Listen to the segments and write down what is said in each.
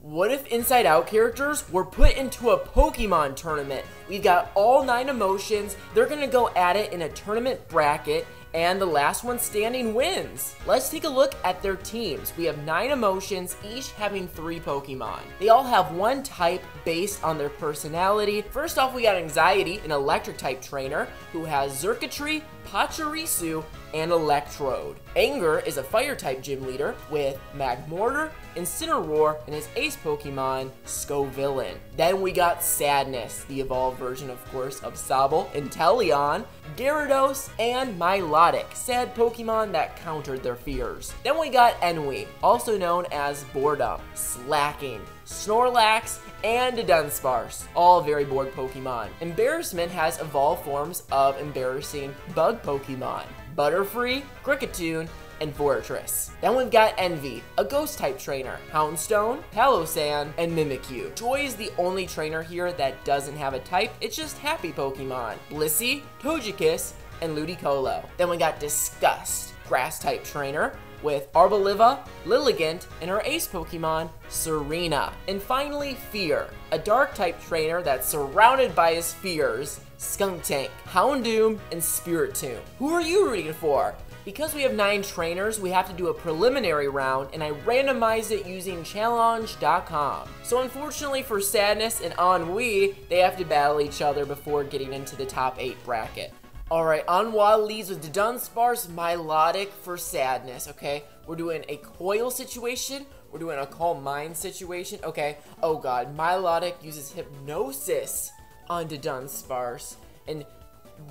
What if Inside Out characters were put into a Pokemon tournament? We've got all 9 emotions. They're gonna go at it in a tournament bracket, and the last one standing wins. Let's take a look at their teams. We have 9 emotions, each having 3 Pokemon. They all have one type based on their personality. First off, we got Anxiety, an electric type trainer, who has Xurkitree, Pachirisu, and Electrode. Anger is a fire type gym leader with Magmortar, Incineroar, and his ace Pokemon, Scovillain. Then we got Sadness, the evolved version, of course, of Sobble, Inteleon, Gyarados, and Milotic, sad Pokemon that countered their fears. Then we got Ennui, also known as Boredom, Slacking, Snorlax, and Dunsparce, all very bored Pokemon. Embarrassment has evolved forms of embarrassing bug Pokemon, Butterfree, Kricketune, and Fortress. Then we've got Envy, a ghost type trainer, Houndstone, Palossand, and Mimikyu. Joy is the only trainer here that doesn't have a type, it's just happy Pokemon, Blissey, Togekiss, and Ludicolo. Then we got Disgust, grass type trainer, with Arboliva, Lilligant, and her ace Pokemon, Serena. And finally, Fear, a dark type trainer that's surrounded by his fears, Skuntank, Houndoom, and Spiritomb. Who are you rooting for? Because we have 9 trainers, we have to do a preliminary round, and I randomized it using challenge.com. So unfortunately for Sadness and Ennui, they have to battle each other before getting into the top 8 bracket. Alright, Ennui leads with Dunsparce, Milotic for Sadness, okay? We're doing a Coil situation, we're doing a Calm Mind situation, okay? Oh god, Milotic uses Hypnosis onto Dunsparce, and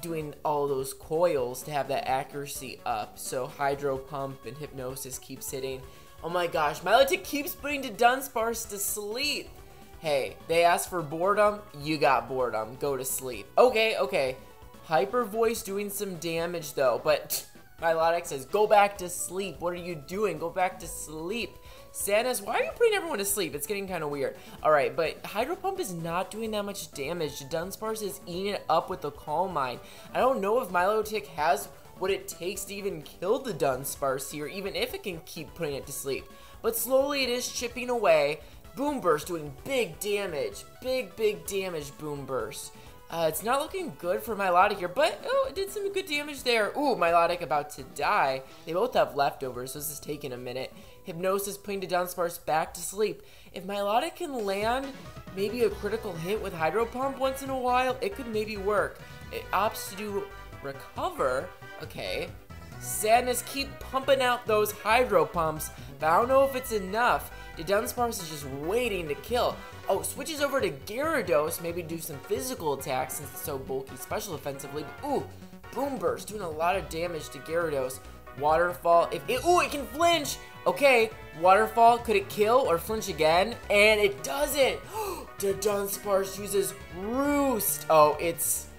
doing all those coils to have that accuracy up, so Hydro Pump and Hypnosis keeps hitting. Oh my gosh, Milotic keeps putting the Dunsparce to sleep. Hey, they asked for Boredom, you got Boredom, go to sleep. Okay. Hyper Voice doing some damage though, but Milotic says, go back to sleep. What are you doing? Go back to sleep. Sadness, why are you putting everyone to sleep? It's getting kind of weird. Alright, but Hydro Pump is not doing that much damage. Dunsparce is eating it up with the Calm Mind. I don't know if Milotic has what it takes to even kill the Dunsparce here, even if it can keep putting it to sleep. But slowly it is chipping away. Boomburst doing big damage. Big damage, Boomburst. It's not looking good for Milotic here, but oh, it did some good damage there. Ooh, Milotic about to die. They both have leftovers, so this is taking a minute. Hypnosis putting the Dunsparce back to sleep. If Milotic can land maybe a critical hit with Hydro Pump once in a while, it could maybe work. It opts to do Recover. Okay. Sadness, keep pumping out those Hydro Pumps, but I don't know if it's enough. The Dunsparce is just waiting to kill. Oh, switches over to Gyarados, maybe do some physical attacks since it's so bulky, special offensively. But, ooh, Boomburst doing a lot of damage to Gyarados. Waterfall, it can flinch. Okay, Waterfall, could it kill or flinch again? And it doesn't. The Dunsparce uses Roost. Oh, it's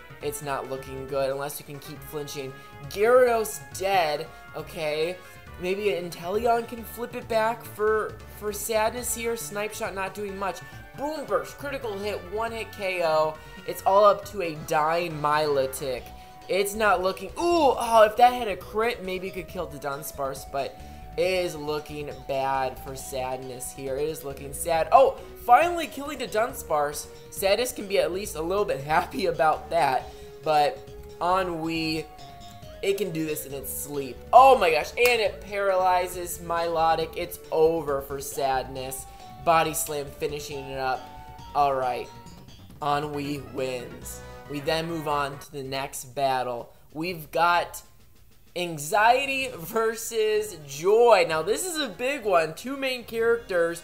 not looking good unless you can keep flinching. Gyarados dead. Okay. Maybe an Inteleon can flip it back for Sadness here. Snipe Shot not doing much. Boomburst, critical hit, 1-hit KO. It's all up to a dying Milotic. It's not looking... Ooh, oh, if that had a crit, maybe it could kill the Dunsparce, but it is looking bad for Sadness here. It is looking sad. Oh, finally killing the Dunsparce. Sadness can be at least a little bit happy about that, but Ennui, it can do this in its sleep. Oh my gosh, and it paralyzes Milotic. It's over for Sadness. Body Slam finishing it up. Alright, Ennui wins. We then move on to the next battle. We've got Anxiety versus Joy. Now this is a big one. 2 main characters.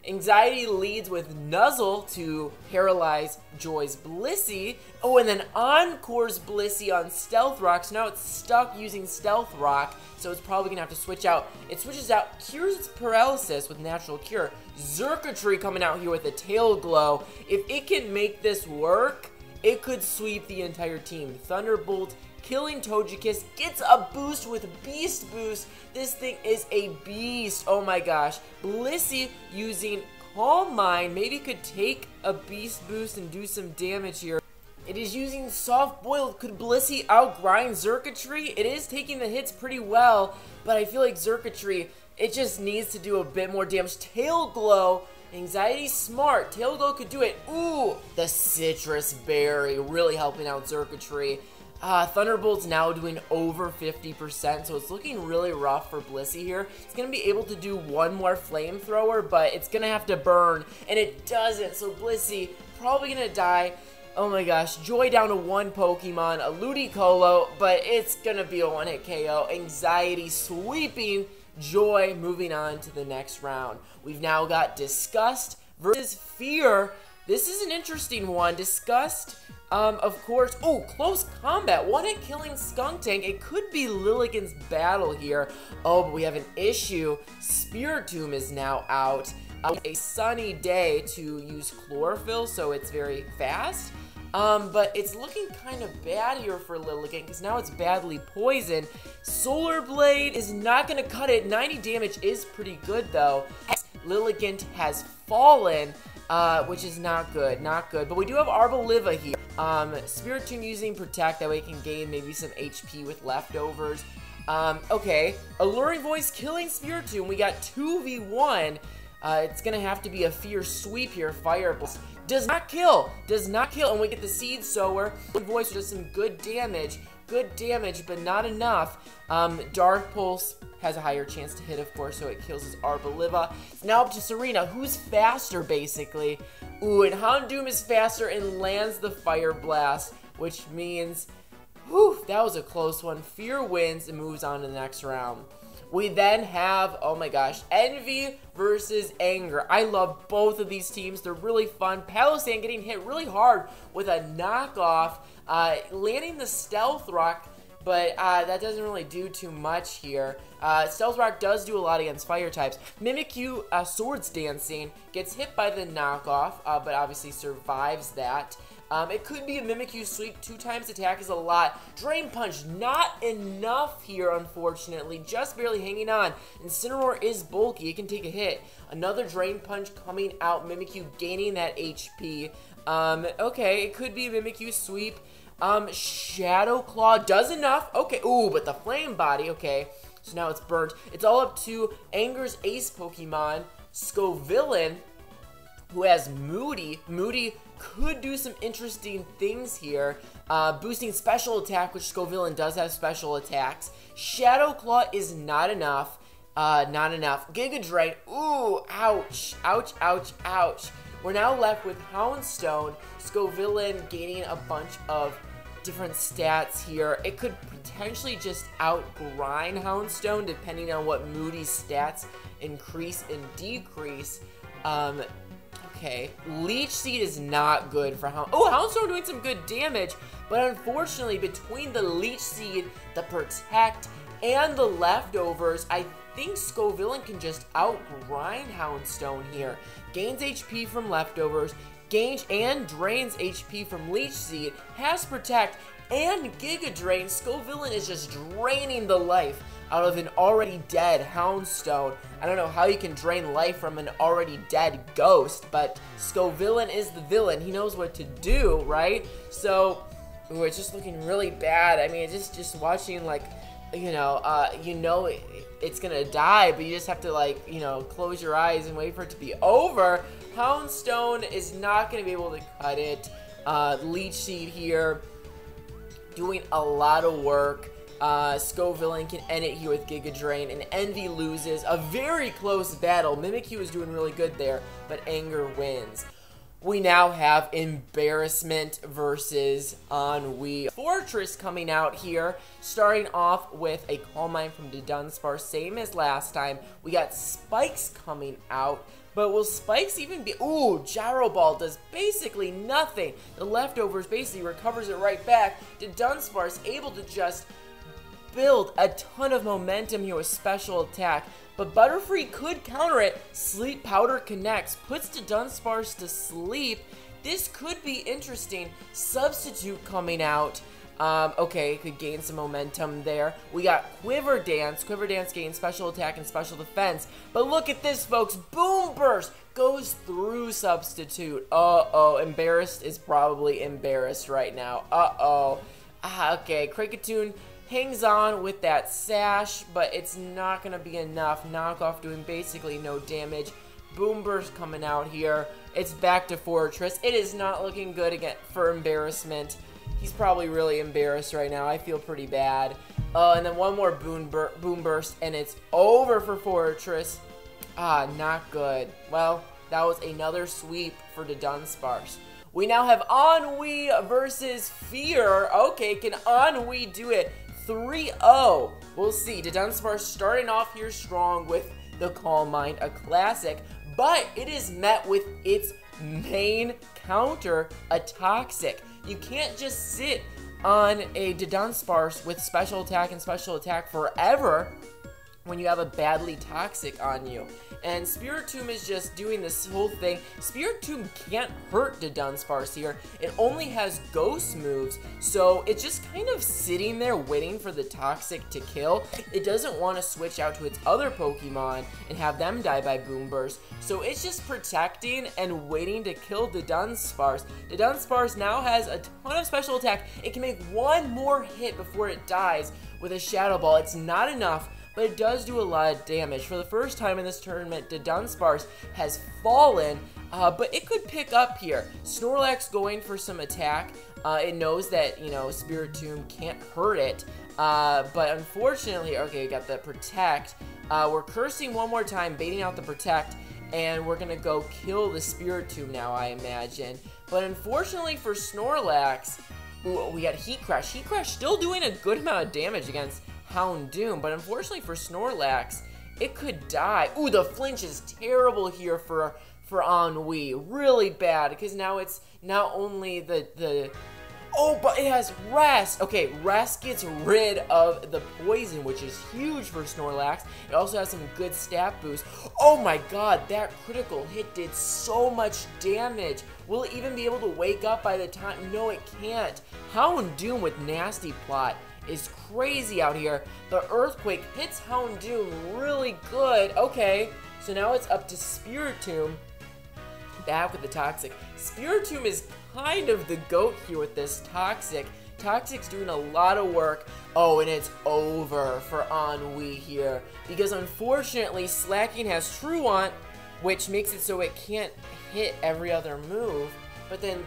Anxiety leads with Nuzzle to paralyze Joy's Blissey. Oh, and then Encore's Blissey on Stealth Rock. So now it's stuck using Stealth Rock. So it's probably going to have to switch out. It switches out, cures its paralysis with Natural Cure. Xurkitree coming out here with a Tail Glow. If it can make this work, it could sweep the entire team. Thunderbolt killing Togekiss, gets a boost with Beast Boost. This thing is a beast. Oh my gosh. Blissey using Calm Mind maybe could take a Beast Boost and do some damage here. It is using Soft Boil. Could Blissey outgrind Xurkitree? It is taking the hits pretty well, but I feel like Xurkitree, it just needs to do a bit more damage. Tail Glow Anxiety smart. Tail Glow could do it. Ooh, the Citrus Berry really helping out Xurkitree. Thunderbolt's now doing over 50%, so it's looking really rough for Blissey here. It's going to be able to do one more Flamethrower, but it's going to have to burn, and it doesn't, so Blissey probably going to die. Oh my gosh, Joy down to one Pokemon, a Ludicolo, but it's going to be a one-hit KO. Anxiety sweeping Joy, moving on to the next round. We've now got Disgust versus Fear. This is an interesting one. Disgust, of course. Oh, close combat. One-hit killing Skuntank. It could be Lilligant's battle here. Oh, but we have an issue. Spiritomb is now out. A sunny day to use Chlorophyll, so it's very fast. But it's looking kind of bad here for Lilligant because now it's badly poisoned. Solar Blade is not going to cut it. 90 damage is pretty good, though. Lilligant has fallen, which is not good, But we do have Arboliva here. Spiritomb using Protect, that way it can gain maybe some HP with leftovers. Okay, Alluring Voice killing Spiritomb. We got 2v1. It's gonna have to be a fierce sweep here. Fire Blast does not kill, and we get the Seed Sower. Voice does some good damage, but not enough. Dark Pulse has a higher chance to hit, of course, so it kills his Arboliva. Now up to Serena, who's faster, basically. Ooh, and Houndoom is faster and lands the Fire Blast, which means, whew, that was a close one. Fear wins and moves on to the next round. We then have, oh my gosh, Envy versus Anger. I love both of these teams. They're really fun. Palossand getting hit really hard with a knockoff, landing the Stealth Rock, but that doesn't really do too much here. Stealth Rock does do a lot against fire types. Mimikyu Swords Dancing gets hit by the knockoff, but obviously survives that. It could be a Mimikyu sweep. 2 times attack is a lot. Drain Punch, not enough here, unfortunately. Just barely hanging on. Incineroar is bulky. It can take a hit. Another Drain Punch coming out. Mimikyu gaining that HP. Okay, it could be a Mimikyu sweep. Shadow Claw does enough. Okay, ooh, but the Flame Body, okay. So now it's burnt. It's all up to Anger's ace Pokemon, Scovillain, who has Moody. Moody could do some interesting things here. Boosting special attack, which Scovillain does have special attacks. Shadow Claw is not enough. Giga Drain. Ooh, ouch. Ouch, ouch, ouch. We're now left with Houndstone. Scovillain gaining a bunch of different stats here. It could potentially just outgrind Houndstone depending on what Moody's stats increase and decrease. Okay, Leech Seed is not good for Houndstone doing some good damage, but unfortunately between the Leech Seed, the Protect, and the leftovers, I think Scovillain can just outgrind Houndstone here. Gains HP from leftovers, gains and drains HP from Leech Seed, has Protect, and Giga Drain. Scovillain is just draining the life out of an already dead Houndstone. I don't know how you can drain life from an already dead ghost, but Scovillain is the villain. He knows what to do, right? So, ooh, it's just looking really bad. I mean, just watching, like, it's gonna die, but you just have to, like, close your eyes and wait for it to be over. Houndstone is not gonna be able to cut it. Leech Seed here, doing a lot of work. Scovillain can end it here with Giga Drain, and Envy loses. A very close battle. Mimikyu is doing really good there, but Anger wins. We now have Embarrassment versus Ennui. Fortress coming out here, starting off with a Calm Mind from the Dunsparce, same as last time. We got Spikes coming out, but will Spikes even be... Ooh, Gyro Ball does basically nothing. The leftovers basically recovers it right back. The Dunsparce able to just build a ton of momentum here with special attack, but Butterfree could counter it. Sleep Powder connects, puts the Dunsparce to sleep. This could be interesting. Substitute coming out. Okay, could gain some momentum there. We got Quiver Dance. Quiver Dance gains special attack and special defense. But look at this, folks. Boom Burst goes through Substitute. Uh-oh. Embarrassed is probably embarrassed right now. Uh-oh. Okay, Kricketune hangs on with that Sash, but it's not going to be enough. Knockoff doing basically no damage. Boom Burst coming out here. It's back to Fortress. It is not looking good again for embarrassment. He's probably really embarrassed right now. I feel pretty bad. And then one more Boom Burst, and it's over for Fortress. Ah, not good. Well, that was another sweep for the Dunsparce. We now have Ennui versus Fear. Okay, can Ennui do it? 3-0. We'll see. The Dunsparce starting off here strong with the Calm Mind, a classic, but it is met with its main counter, a Toxic. You can't just sit on a Dunsparce with special attack and special attack forever when you have a badly Toxic on you. And Spiritomb is just doing this whole thing. Spiritomb can't hurt the Dunsparce here. It only has ghost moves, so it's just kind of sitting there waiting for the Toxic to kill. It doesn't want to switch out to its other Pokemon and have them die by Boom Burst, so it's just protecting and waiting to kill the Dunsparce. The Dunsparce now has a ton of special attack. It can make one more hit before it dies with a Shadow Ball. It's not enough, but it does do a lot of damage. For the first time in this tournament, the Dunsparce has fallen, but it could pick up here. Snorlax going for some attack. It knows that, you know, Spiritomb can't hurt it, but unfortunately, okay, we got the Protect. We're cursing one more time, baiting out the Protect, and we're gonna go kill the Spiritomb now, I imagine. But unfortunately for Snorlax, ooh, we got Heat Crash. Heat Crash still doing a good amount of damage against Houndoom, but unfortunately for Snorlax, it could die. Ooh, the flinch is terrible here for Ennui. Really bad, because now it's not only oh, but it has Rest. Okay, Rest gets rid of the poison, which is huge for Snorlax. It also has some good stat boost. Oh my god, that critical hit did so much damage. Will it even be able to wake up by the time? No, it can't. Houndoom with Nasty Plot is crazy out here. The Earthquake hits Houndoom really good. Okay, so now it's up to Spiritomb. Back with the Toxic. Spiritomb is kind of the GOAT here with this Toxic. Toxic's doing a lot of work. Oh, and it's over for Ennui here, because unfortunately Slaking has Truant, which makes it so it can't hit every other move. But then,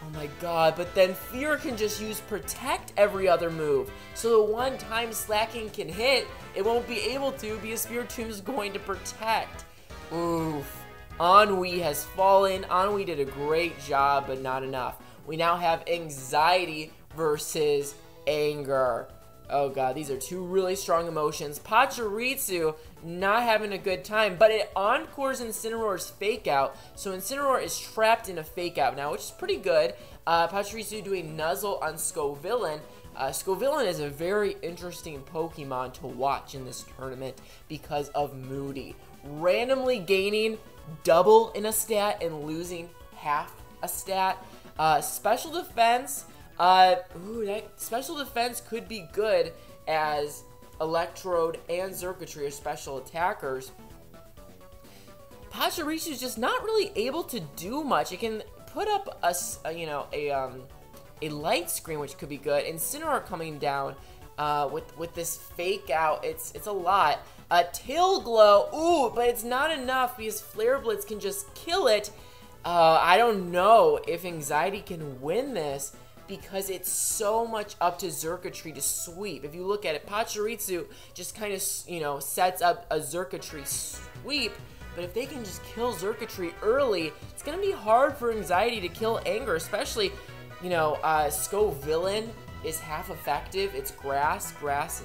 oh my god, but then Fear can just use Protect every other move. So the one time Slaking can hit, it won't be able to because Spiritomb is going to Protect. Oof. Ennui has fallen. Ennui did a great job, but not enough. We now have Anxiety versus Anger. Oh god, these are two really strong emotions. Pachirisu not having a good time, but it encores Incineroar's Fake Out, so Incineroar is trapped in a Fake Out now, which is pretty good. Pachirisu doing Nuzzle on Scovillain. Scovillain is a very interesting Pokemon to watch in this tournament because of Moody. Randomly gaining double in a stat and losing half a stat. Special defense, that special defense could be good as Electrode and Xurkitree are special attackers. Pachirisu is just not really able to do much. It can put up a light screen, which could be good. Incineroar coming down with this Fake Out, it's a lot. Tail Glow, ooh, but it's not enough because Flare Blitz can just kill it. I don't know if Anxiety can win this because it's so much up to Xurkitree to sweep. If you look at it, Pachirisu just kind of, sets up a Xurkitree sweep, but if they can just kill Xurkitree early, it's going to be hard for Anxiety to kill Anger, especially, Scovillain is half effective. It's grass. Grass,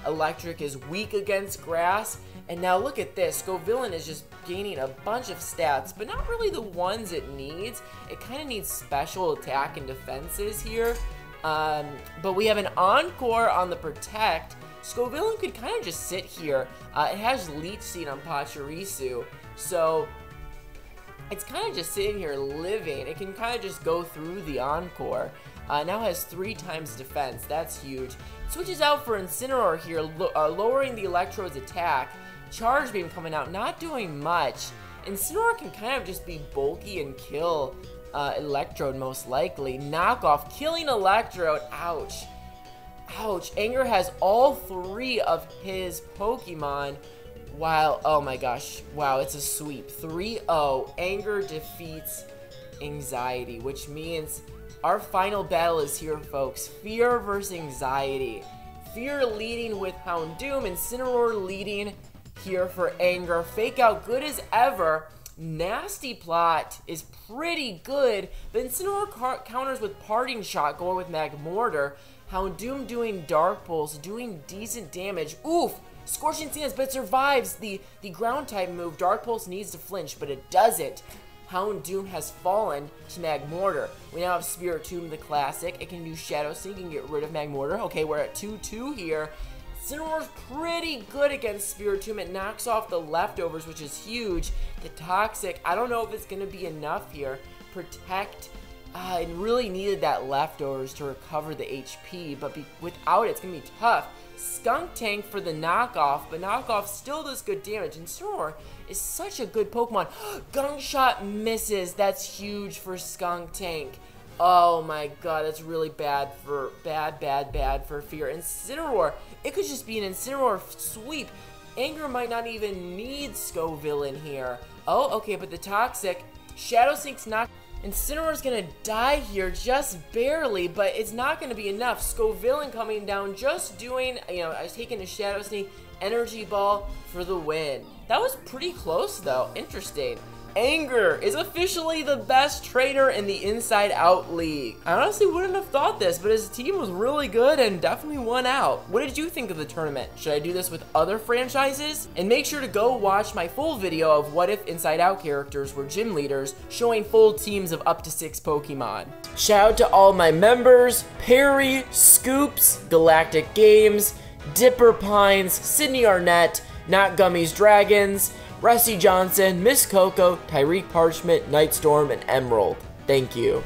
electric is weak against grass. And now look at this. Scovillain is just gaining a bunch of stats, but not really the ones it needs. It kind of needs special attack and defenses here. But we have an Encore on the Protect. Scovillain could kind of just sit here. It has Leech Seed on Pachirisu, so it's kind of just sitting here living. It can kind of just go through the Encore. Now has 3 times defense. That's huge. Switches out for Incineroar here, lowering the Electrode's attack. Charge Beam coming out, not doing much. Incineroar can kind of just be bulky and kill Electrode most likely. Knockoff, killing Electrode. Ouch. Ouch. Anger has all 3 of his Pokemon Wow, oh my gosh. Wow, it's a sweep. 3-0. Anger defeats anxiety, which means our final battle is here, folks. Fear versus anxiety. Fear leading with Houndoom, Incineroar leading here for Anger. Fake Out good as ever. Nasty Plot is pretty good, but Incineroar counters with Parting Shot, going with Magmortar. Houndoom doing Dark Pulse, doing decent damage. Oof! Scorching Sands, but it survives the ground type move. Dark Pulse needs to flinch, but it doesn't. Houndoom has fallen to Magmortar. We now have Spiritomb, the classic. It can do Shadow Sneak and get rid of Magmortar. Okay, we're at 2-2 here. Incineroar's pretty good against Spiritomb. It knocks off the leftovers, which is huge. The Toxic, I don't know if it's going to be enough here. Protect, it really needed that leftovers to recover the HP, but without it, it's going to be tough. Skunk Tank for the knockoff, but knockoff still does good damage. Incineroar is such a good Pokemon. Gunk Shot misses. That's huge for Skunk Tank. Oh my god, that's really bad for bad for Fear. Incineroar, it could just be an Incineroar sweep. Anger might not even need Scoville in here. Oh, okay, but the Toxic, Shadow Sneak's not. Incineroar's gonna die here just barely, but it's not gonna be enough. Scoville coming down, just doing, I was taking a Shadow Sneak, Energy Ball for the win. That was pretty close though, interesting. Anger is officially the best trainer in the Inside Out League. I honestly wouldn't have thought this, but his team was really good and definitely won out. What did you think of the tournament? Should I do this with other franchises? And make sure to go watch my full video of what if Inside Out characters were gym leaders, showing full teams of up to 6 Pokemon. Shout out to all my members, Perry, Scoops, Galactic Games, Dipper Pines, Sydney Arnett, Not Gummies Dragons, Rusty Johnson, Miss Coco, Tyreek Parchment, Nightstorm, and Emerald. Thank you.